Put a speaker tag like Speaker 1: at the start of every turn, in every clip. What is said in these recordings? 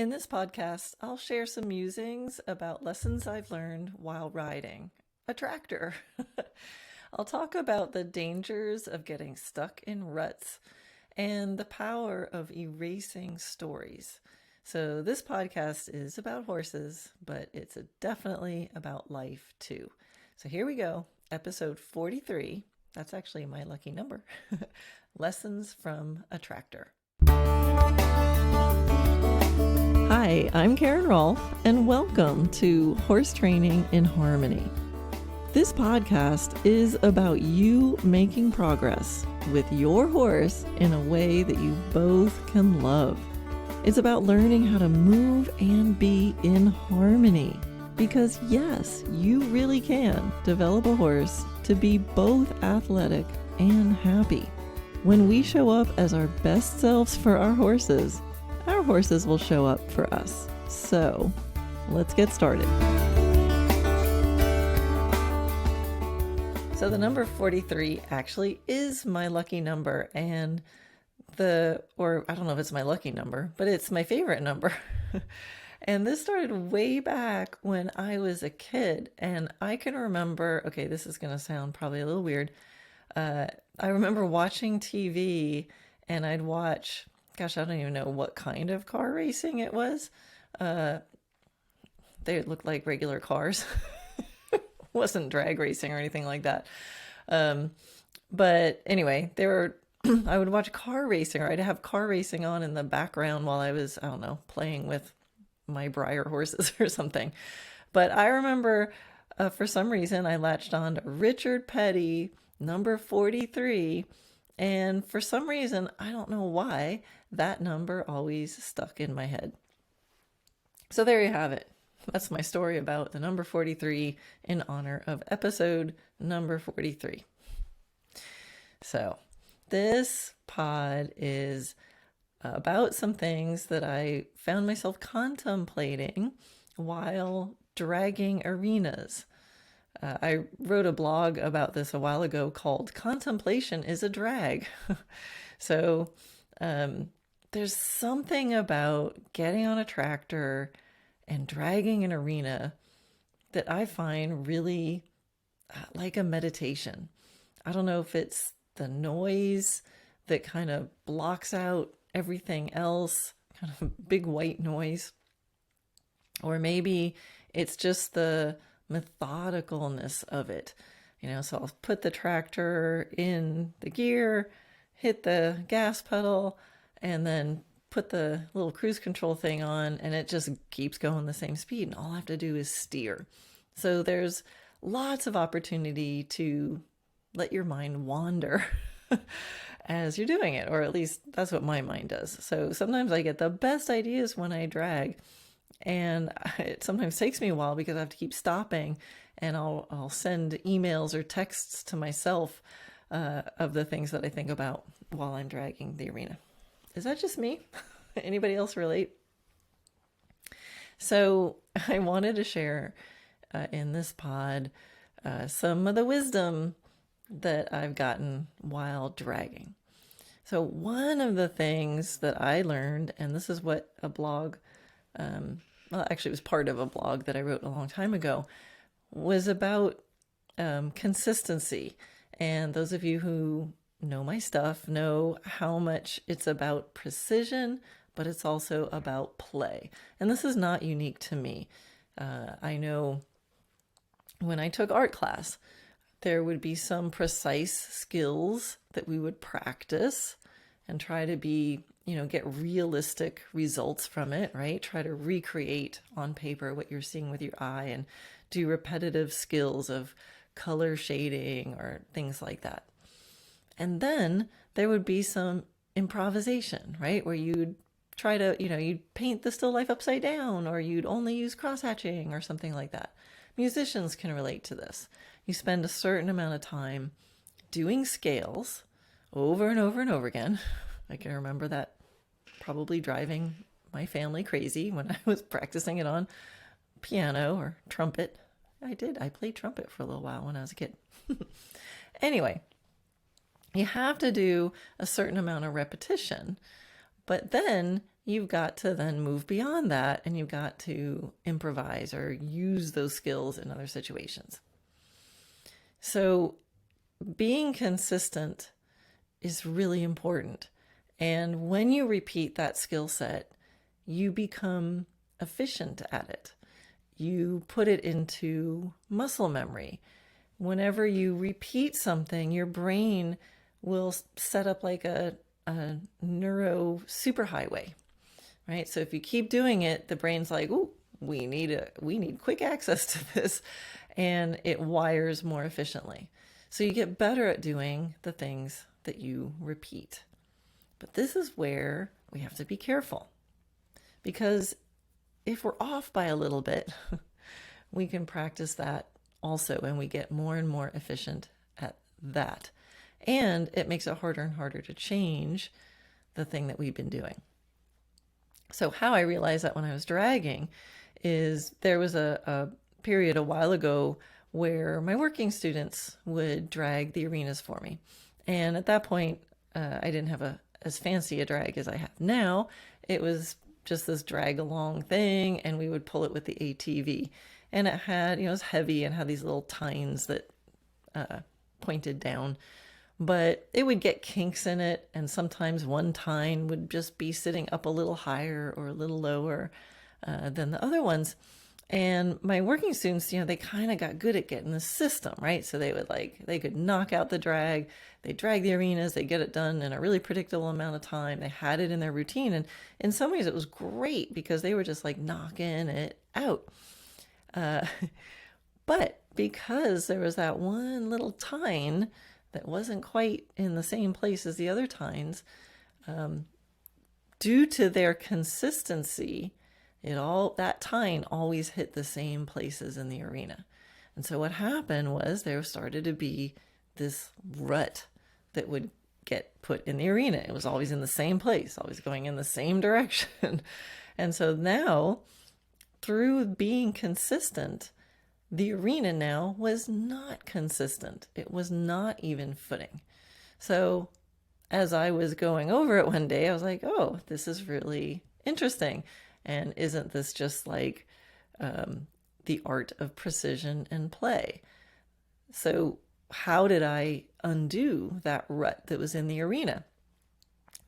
Speaker 1: In this podcast, I'll share some musings about lessons I've learned while riding a tractor. I'll talk about the dangers of getting stuck in ruts and the power of erasing stories. So this podcast is about horses, but it's definitely about life too. So here we go, episode 43. That's actually my lucky number. Lessons from a tractor. Hi, I'm Karen Rohlf, and welcome to Horse Training in Harmony. This podcast is about you making progress with your horse in a way that you both can love. It's about learning how to move and be in harmony. Because yes, you really can develop a horse to be both athletic and happy. When we show up as our best selves for our horses will show up for us. So let's get started. So the number 43 actually is my lucky number, and or I don't know if it's my lucky number, but it's my favorite number. And this started way back when I was a kid, and I can remember, okay, this is going to sound probably a little weird. I remember watching TV, and I'd watch, gosh, I don't even know what kind of car racing it was. They looked like regular cars. Wasn't drag racing or anything like that. But anyway, I would watch car racing, or I'd have car racing on in the background while I was, I don't know, playing with my Breyer horses or something. But I remember for some reason I latched on to Richard Petty, number 43. And for some reason, I don't know why, that number always stuck in my head. So there you have it. That's my story about the number 43 in honor of episode number 43. So this pod is about some things that I found myself contemplating while dragging arenas. I wrote a blog about this a while ago called Contemplation is a Drag. So there's something about getting on a tractor and dragging an arena that I find really like a meditation. I don't know if it's the noise that kind of blocks out everything else, kind of big white noise, or maybe it's just the methodicalness of it. So I'll put the tractor in the gear, hit the gas pedal, and then put the little cruise control thing on, and it just keeps going the same speed, and all I have to do is steer. So there's lots of opportunity to let your mind wander as you're doing it, or at least that's what my mind does. So sometimes I get the best ideas when I drag, and it sometimes takes me a while because I have to keep stopping, and I'll send emails or texts to myself of the things that I think about while I'm dragging the arena. Is that just me? Anybody else relate? So I wanted to share in this pod some of the wisdom that I've gotten while dragging. So one of the things that I learned, and this is what a blog, actually it was part of a blog that I wrote a long time ago, was about consistency. And those of you who know my stuff know how much it's about precision, but it's also about play. And this is not unique to me. I know when I took art class, there would be some precise skills that we would practice and try to get realistic results from it, right? Try to recreate on paper what you're seeing with your eye and do repetitive skills of color shading or things like that. And then there would be some improvisation, right? Where you'd try to, you'd paint the still life upside down, or you'd only use cross-hatching or something like that. Musicians can relate to this. You spend a certain amount of time doing scales over and over and over again. I can remember that probably driving my family crazy when I was practicing it on piano or trumpet. I played trumpet for a little while when I was a kid. Anyway, you have to do a certain amount of repetition, but then you've got to then move beyond that and you've got to improvise or use those skills in other situations. So being consistent is really important. And when you repeat that skill set, you become efficient at it. You put it into muscle memory. Whenever you repeat something, your brain will set up like a neuro superhighway, right? So if you keep doing it, the brain's like, "Ooh, we need quick access to this," and it wires more efficiently. So you get better at doing the things that you repeat. But this is where we have to be careful, because if we're off by a little bit, we can practice that also, and we get more and more efficient at that. And it makes it harder and harder to change the thing that we've been doing. So how I realized that when I was dragging is there was a period a while ago where my working students would drag the arenas for me. And at that point, I didn't have as fancy a drag as I have now. It was just this drag along thing, and we would pull it with the ATV. And it had, it was heavy and had these little tines that pointed down. But it would get kinks in it, and sometimes one tine would just be sitting up a little higher or a little lower than the other ones. And my working students, they kind of got good at getting the system, right? So they could knock out the drag, they drag the arenas, they get it done in a really predictable amount of time. They had it in their routine. And in some ways it was great because they were just like knocking it out. But because there was that one little tine that wasn't quite in the same place as the other tines, due to their consistency, that tine always hit the same places in the arena. And so what happened was there started to be this rut that would get put in the arena. It was always in the same place, always going in the same direction. And so now, through being consistent, the arena now was not consistent. It was not even footing. So as I was going over it one day, I was like, oh, this is really interesting. And isn't this just like the art of precision and play? So how did I undo that rut that was in the arena?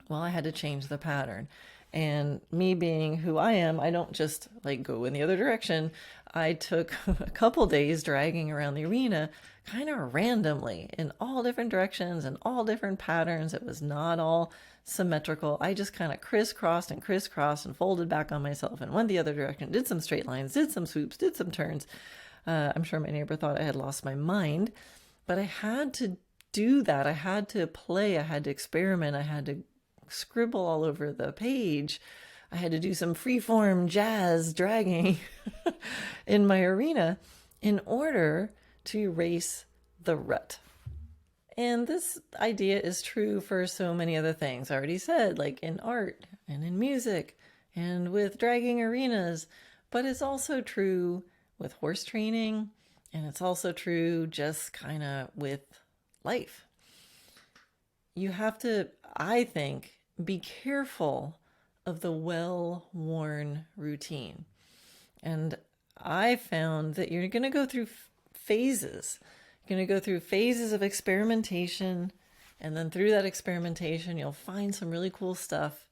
Speaker 1: Well, I had to change the pattern. And me being who I am, I don't just like go in the other direction. I took a couple days dragging around the arena kind of randomly in all different directions and all different patterns. It was not all symmetrical. I just kind of crisscrossed and folded back on myself and went the other direction, did some straight lines, did some swoops, did some turns. I'm sure my neighbor thought I had lost my mind, but I had to do that. I had to play. I had to experiment. I had to scribble all over the page. I had to do some freeform jazz dragging in my arena in order to erase the rut. And this idea is true for so many other things. I already said, like in art and in music and with dragging arenas, but it's also true with horse training, and it's also true just kind of with life. You have to, I think, be careful of the well-worn routine. And I found that you're going to go through phases. You're going to go through phases of experimentation, and then through that experimentation, you'll find some really cool stuff,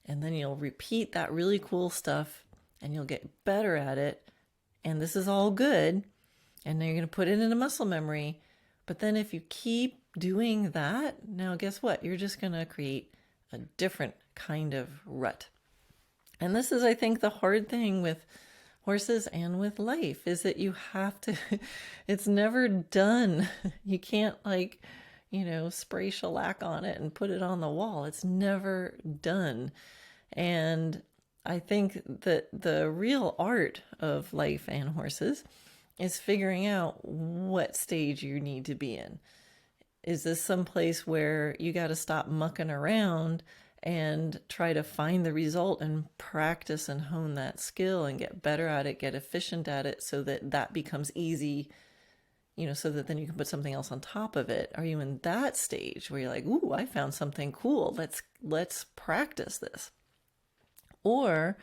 Speaker 1: and then you'll repeat that really cool stuff, and you'll get better at it. And this is all good, and then you're going to put it into muscle memory. But then if you keep doing that, now guess what? You're just going to create a different kind of rut. And this is, I think, the hard thing with horses and with life, is that you have to, it's never done. You can't spray shellac on it and put it on the wall. It's never done. And I think that the real art of life and horses is figuring out what stage you need to be in. Is this someplace where you got to stop mucking around and try to find the result and practice and hone that skill and get better at it, get efficient at it, so that that becomes easy, so that then you can put something else on top of it? Are you in that stage where you're like, ooh, I found something cool. Let's practice this. Or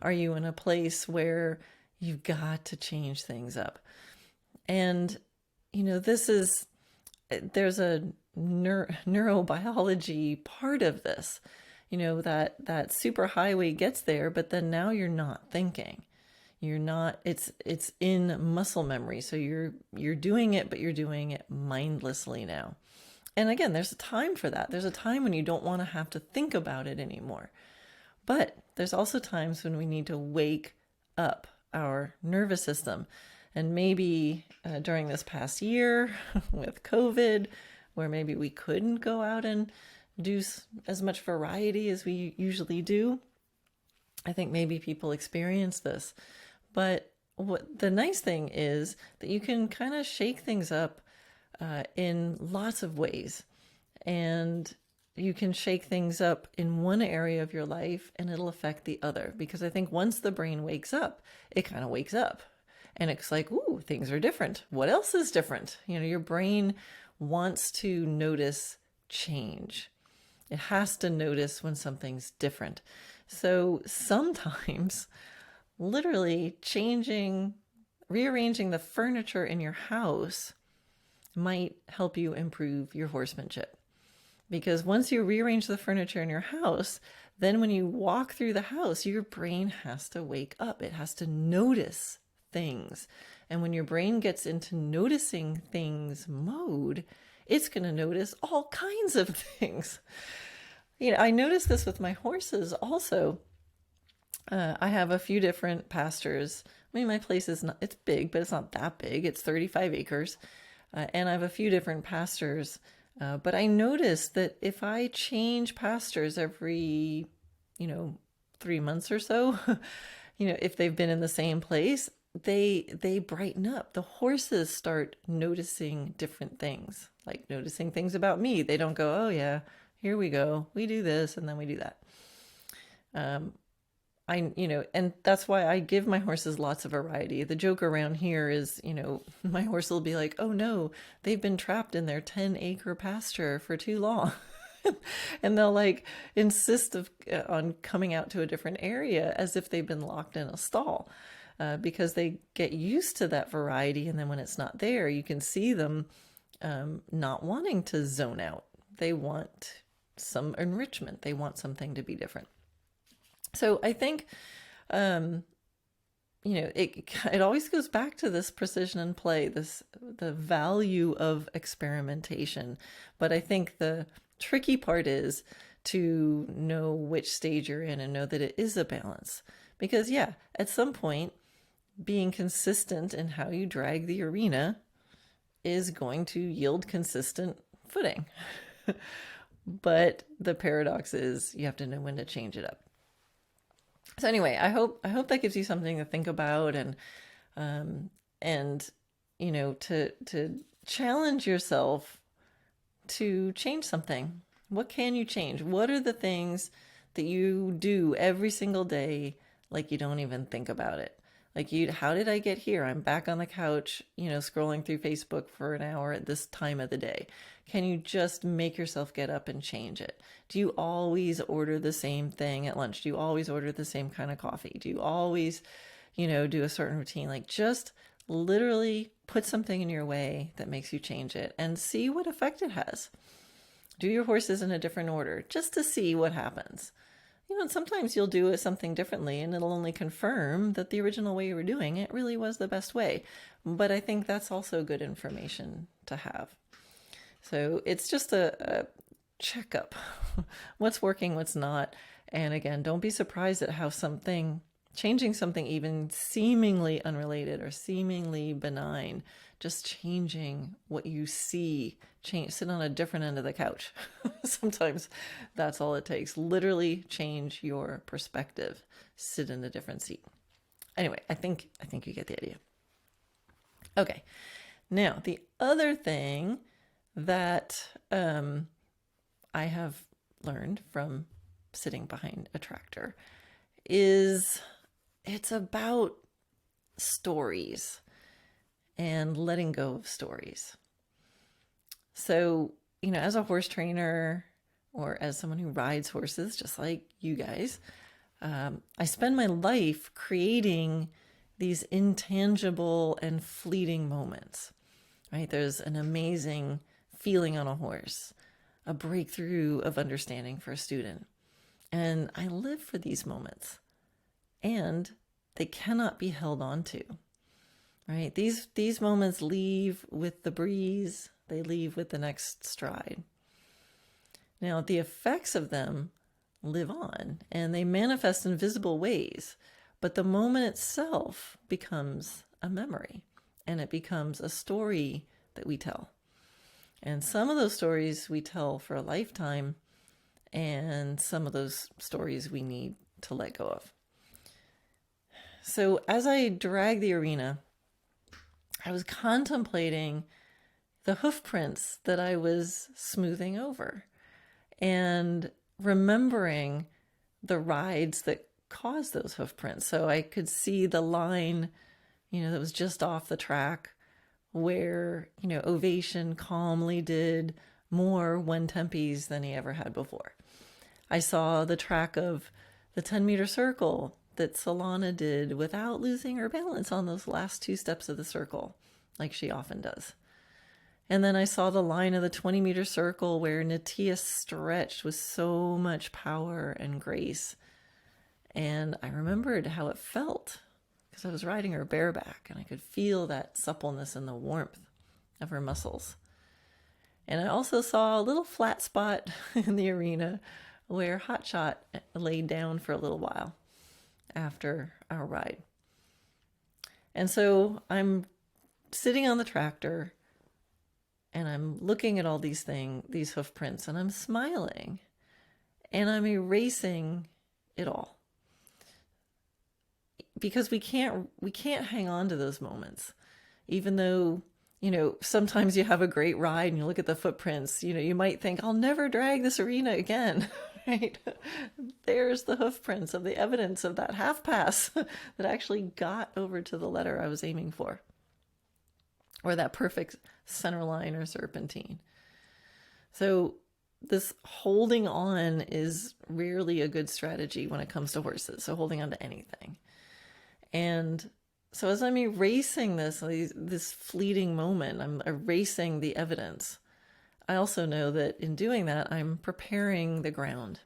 Speaker 1: are you in a place where you've got to change things up? And, there's a neurobiology part of this, that superhighway gets there, but then now you're not thinking. You're not, it's in muscle memory. So you're doing it, but you're doing it mindlessly now. And again, there's a time for that. There's a time when you don't want to have to think about it anymore. But there's also times when we need to wake up our nervous system. And maybe during this past year with COVID, where maybe we couldn't go out and do as much variety as we usually do, I think maybe people experience this. But what the nice thing is that you can kind of shake things up in lots of ways. And you can shake things up in one area of your life and it'll affect the other. Because I think once the brain wakes up, it kind of wakes up. And it's like, ooh, things are different. What else is different? Your brain wants to notice change. It has to notice when something's different. So sometimes literally rearranging the furniture in your house might help you improve your horsemanship. Because once you rearrange the furniture in your house, then when you walk through the house, your brain has to wake up. It has to notice things. And when your brain gets into noticing things mode, it's going to notice all kinds of things. I noticed this with my horses also. I have a few different pastures. I mean, my place it's big, but it's not that big. It's 35 acres. And I have a few different pastures. But I noticed that if I change pastures every, 3 months or so, if they've been in the same place, they brighten up. The horses start noticing different things, like noticing things about me. They don't go, oh yeah, here we go. We do this and then we do that. And that's why I give my horses lots of variety. The joke around here is, my horse will be like, oh no, they've been trapped in their 10-acre pasture for too long. And they'll like insist on coming out to a different area as if they've been locked in a stall. Because they get used to that variety. And then when it's not there, you can see them not wanting to zone out. They want some enrichment. They want something to be different. So I think, it always goes back to this precision and play, the value of experimentation. But I think the tricky part is to know which stage you're in and know that it is a balance. Because at some point, being consistent in how you drag the arena is going to yield consistent footing. But the paradox is you have to know when to change it up. So anyway, I hope that gives you something to think about and to challenge yourself to change something. What can you change? What are the things that you do every single day like you don't even think about it? Like how did I get here? I'm back on the couch, scrolling through Facebook for an hour at this time of the day. Can you just make yourself get up and change it? Do you always order the same thing at lunch? Do you always order the same kind of coffee? Do you always, do a certain routine? Like just literally put something in your way that makes you change it and see what effect it has. Do your horses in a different order just to see what happens. Sometimes you'll do something differently and it'll only confirm that the original way you were doing it really was the best way. But I think that's also good information to have. So it's just a checkup. What's working, what's not. And again, don't be surprised at how changing something even seemingly unrelated or seemingly benign, just changing what you see, sit on a different end of the couch. Sometimes that's all it takes. Literally change your perspective, sit in a different seat. Anyway, I think you get the idea. Okay. Now, the other thing that I have learned from sitting behind a tractor is it's about stories and letting go of stories. So, as a horse trainer or as someone who rides horses, just like you guys, I spend my life creating these intangible and fleeting moments, right? There's an amazing feeling on a horse, a breakthrough of understanding for a student. And I live for these moments, and they cannot be held on to, right? These moments leave with the breeze, they leave with the next stride. Now, the effects of them live on, and they manifest in visible ways, but the moment itself becomes a memory, and it becomes a story that we tell. And some of those stories we tell for a lifetime, and some of those stories we need to let go of. So as I drag the arena, I was contemplating the hoof prints that I was smoothing over and remembering the rides that caused those hoof prints. So I could see the line, that was just off the track where, Ovation calmly did more one tempies than he ever had before. I saw the track of the 10-meter circle that Solana did without losing her balance on those last 2 steps of the circle, like she often does. And then I saw the line of the 20-meter circle where Natia stretched with so much power and grace. And I remembered how it felt because I was riding her bareback, and I could feel that suppleness and the warmth of her muscles. And I also saw a little flat spot in the arena where Hotshot laid down for a little while after our ride. And so I'm sitting on the tractor, and I'm looking at all these hoof prints, and I'm smiling, and I'm erasing it all. Because we can't hang on to those moments. Even though, sometimes you have a great ride and you look at the footprints, you might think, I'll never drag this arena again, right? There's the hoof prints of the evidence of that half pass that actually got over to the letter I was aiming for. Or that perfect center line or serpentine. So this holding on is rarely a good strategy when it comes to horses. So holding on to anything. And so as I'm erasing this fleeting moment, I'm erasing the evidence. I also know that in doing that, I'm preparing the ground,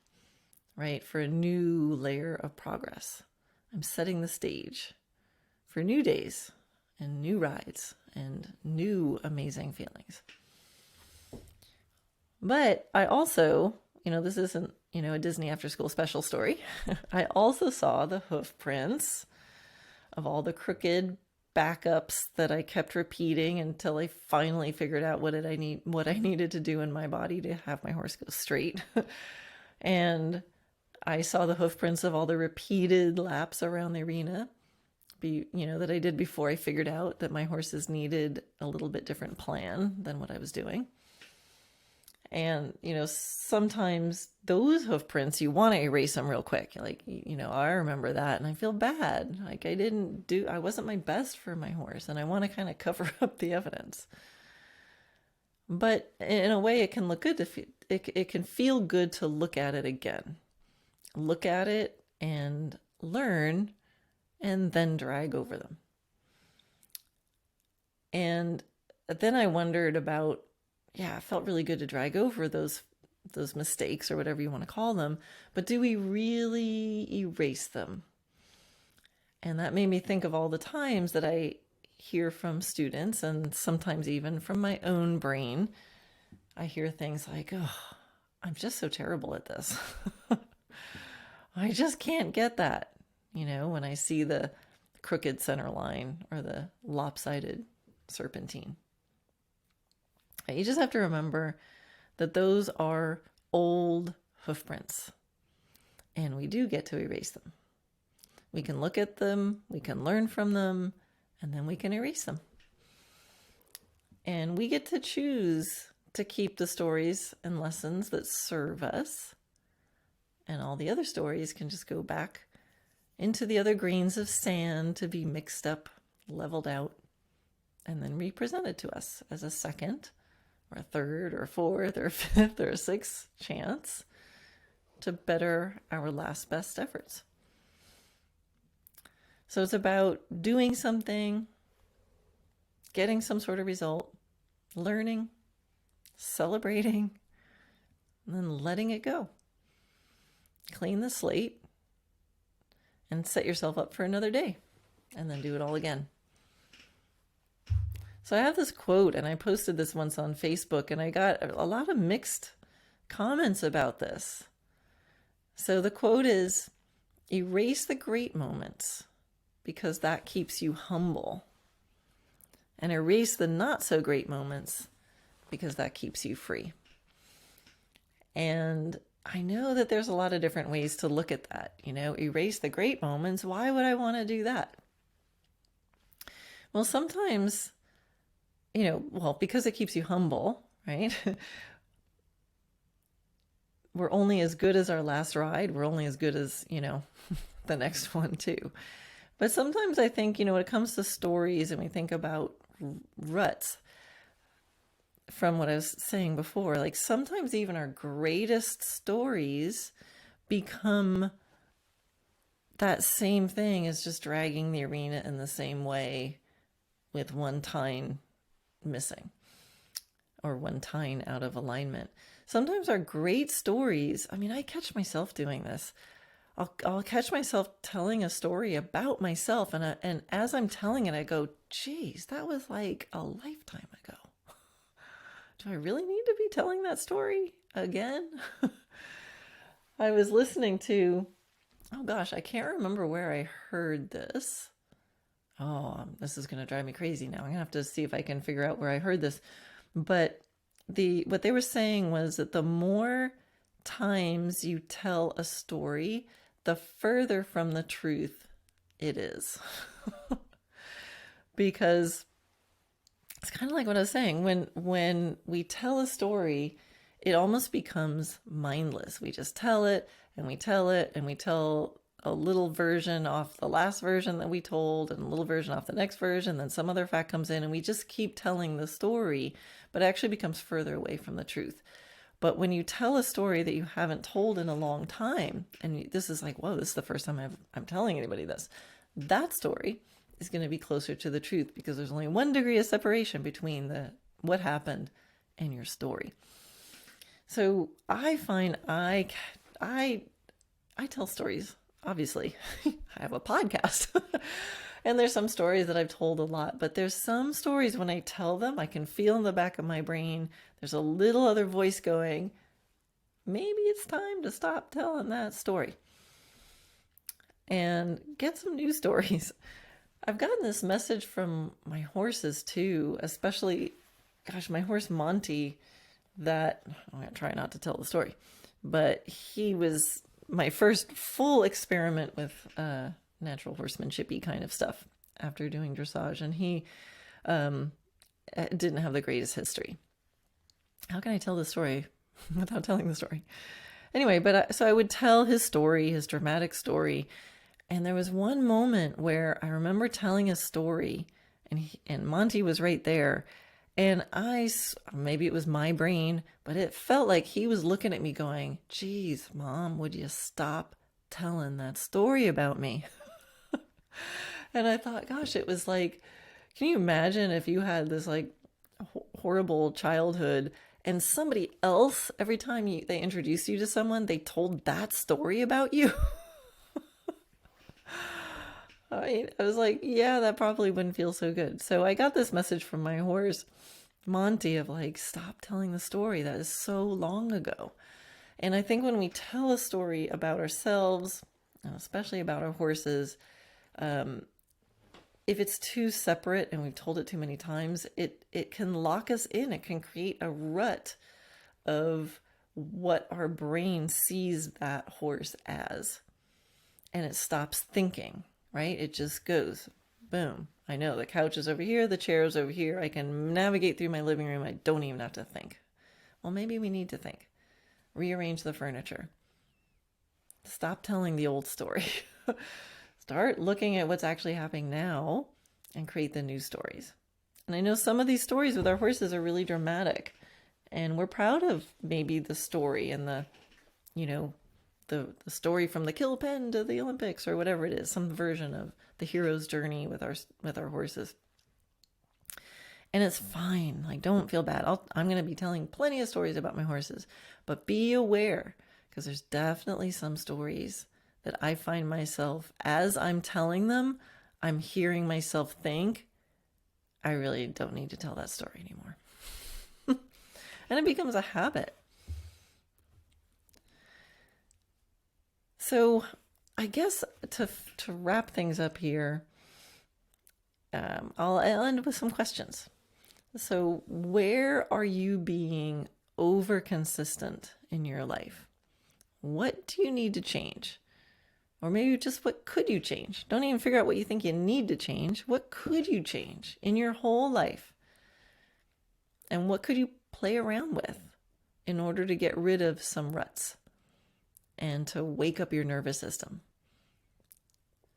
Speaker 1: right, for a new layer of progress. I'm setting the stage for new days and new rides and new amazing feelings. But I also, this isn't, a Disney after school special story. I also saw the hoof prints of all the crooked backups that I kept repeating until I finally figured out what I needed to do in my body to have my horse go straight. And I saw the hoof prints of all the repeated laps around the arena, that I did before I figured out that my horses needed a little bit different plan than what I was doing. And, sometimes those hoof prints, you want to erase them real quick. Like, I remember that and I feel bad. Like I wasn't my best for my horse, and I want to kind of cover up the evidence. But in a way, it can look good it can feel good to look at it again. Look at it and learn, and then drag over them. And then I wondered about, it felt really good to drag over those mistakes or whatever you want to call them, but do we really erase them? And that made me think of all the times that I hear from students, and sometimes even from my own brain. I hear things like, oh, I'm just so terrible at this. I just can't get that. When I see the crooked center line or the lopsided serpentine. You just have to remember that those are old hoof prints, and we do get to erase them. We can look at them, we can learn from them, and then we can erase them. And we get to choose to keep the stories and lessons that serve us, and all the other stories can just go back into the other grains of sand to be mixed up, leveled out, and then represented to us as a second or a third or a fourth or a fifth or a sixth chance to better our last best efforts. So it's about doing something, getting some sort of result, learning, celebrating, and then letting it go. Clean the slate and set yourself up for another day, and then do it all again. So I have this quote, and I posted this once on Facebook, and I got a lot of mixed comments about this. So the quote is, erase the great moments because that keeps you humble, and erase the not so great moments because that keeps you free. And I know that there's a lot of different ways to look at that. Erase the great moments. Why would I want to do that? Well, sometimes, because it keeps you humble, right? We're only as good as our last ride. We're only as good as, the next one too. But sometimes I think, when it comes to stories and we think about ruts, from what I was saying before, like sometimes even our greatest stories become that same thing as just dragging the arena in the same way with one tine missing or one tine out of alignment. Sometimes our great stories, I catch myself doing this. I'll catch myself telling a story about myself, and as I'm telling it, I go, geez, that was like a lifetime ago. Do I really need to be telling that story again? I was listening to, I can't remember where I heard this. This is going to drive me crazy now. I'm going to have to see if I can figure out where I heard this. But what they were saying was that the more times you tell a story, the further from the truth it is. Because it's kind of like what I was saying. When we tell a story, it almost becomes mindless. We just tell it and we tell it and we tell a little version off the last version that we told and a little version off the next version. Then some other fact comes in and we just keep telling the story, but it actually becomes further away from the truth. But when you tell a story that you haven't told in a long time, and this is like, whoa, this is the first time I'm telling anybody this, that story is going to be closer to the truth because there's only 1 degree of separation between what happened and your story. So I find I tell stories, obviously. I have a podcast. And there's some stories that I've told a lot, but there's some stories when I tell them, I can feel in the back of my brain, there's a little other voice going, maybe it's time to stop telling that story and get some new stories. I've gotten this message from my horses too, especially, my horse Monty, that I'm going to try not to tell the story, but he was my first full experiment with natural horsemanship-y kind of stuff after doing dressage, and he didn't have the greatest history. How can I tell the story without telling the story? Anyway, so I would tell his story, his dramatic story, and there was one moment where I remember telling a story, and Monty was right there, and maybe it was my brain, but it felt like he was looking at me going, geez, Mom, would you stop telling that story about me? And I thought, gosh, it was like, can you imagine if you had this like horrible childhood and somebody else, every time they introduced you to someone, they told that story about you? I was like, yeah, that probably wouldn't feel so good. So I got this message from my horse, Monty, of like, stop telling the story. That is so long ago. And I think when we tell a story about ourselves, especially about our horses, if it's too separate and we've told it too many times, it can lock us in. It can create a rut of what our brain sees that horse as. And it stops thinking, right? It just goes, boom. I know the couch is over here, the chair is over here. I can navigate through my living room. I don't even have to think. Well, maybe we need to think. Rearrange the furniture. Stop telling the old story. Start looking at what's actually happening now and create the new stories. And I know some of these stories with our horses are really dramatic, and we're proud of maybe the story and the the story from the kill pen to the Olympics or whatever it is, some version of the hero's journey with our horses. And it's fine. Like, don't feel bad. I'm going to be telling plenty of stories about my horses, but be aware, because there's definitely some stories that I find myself, as I'm telling them, I'm hearing myself think, I really don't need to tell that story anymore. And it becomes a habit. So I guess to wrap things up here, I'll end with some questions. So where are you being over consistent in your life? What do you need to change? Or maybe just what could you change? Don't even figure out what you think you need to change. What could you change in your whole life? And what could you play around with in order to get rid of some ruts and to wake up your nervous system?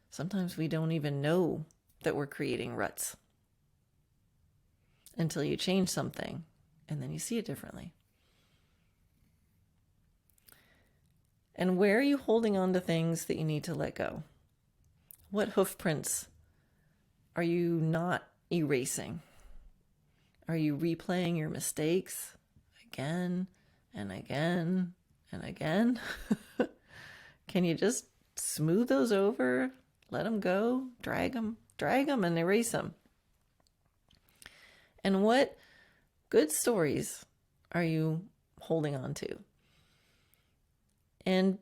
Speaker 1: Sometimes we don't even know that we're creating ruts until you change something and then you see it differently. And where are you holding on to things that you need to let go? What hoof prints are you not erasing? Are you replaying your mistakes again and again and again? Can you just smooth those over, let them go, drag them and erase them? And what good stories are you holding on to? And,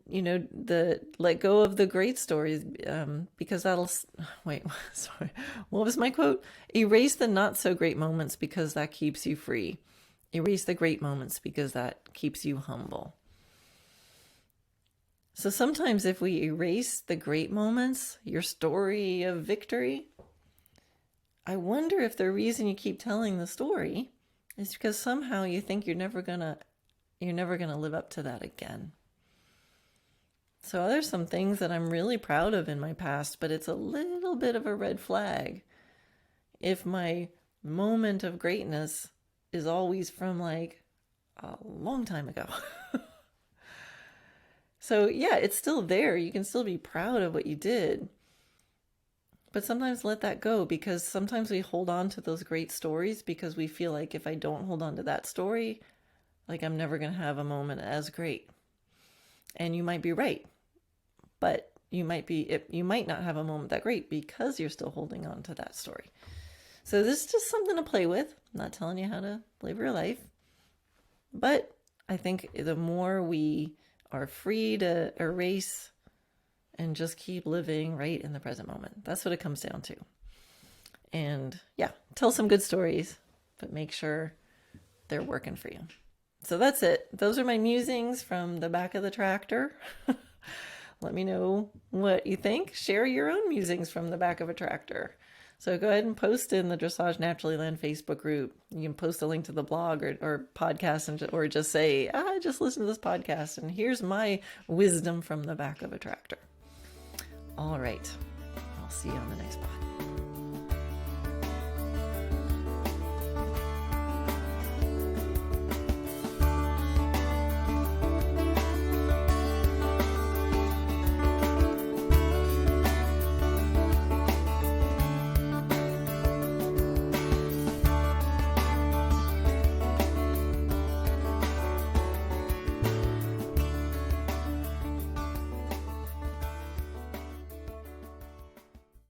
Speaker 1: let go of the great stories, because sorry. What was my quote? Erase the not so great moments because that keeps you free. Erase the great moments because that keeps you humble. So sometimes if we erase the great moments, your story of victory, I wonder if the reason you keep telling the story is because somehow you think you're never gonna live up to that again. So there's some things that I'm really proud of in my past, but it's a little bit of a red flag if my moment of greatness is always from like a long time ago. So yeah, it's still there. You can still be proud of what you did. But sometimes let that go, because sometimes we hold on to those great stories because we feel like if I don't hold on to that story, like I'm never going to have a moment as great. And you might be right. But you might not have a moment that great because you're still holding on to that story. So this is just something to play with. I'm not telling you how to live your life. But I think the more we are free to erase and just keep living right in the present moment, that's what it comes down to. And yeah, tell some good stories, but make sure they're working for you. So that's it. Those are my musings from the back of the tractor. Let me know what you think. Share your own musings from the back of a tractor. So go ahead and post in the Dressage Naturally Land Facebook group. You can post a link to the blog or podcast, or just say, I just listened to this podcast and here's my wisdom from the back of a tractor. All right. I'll see you on the next podcast.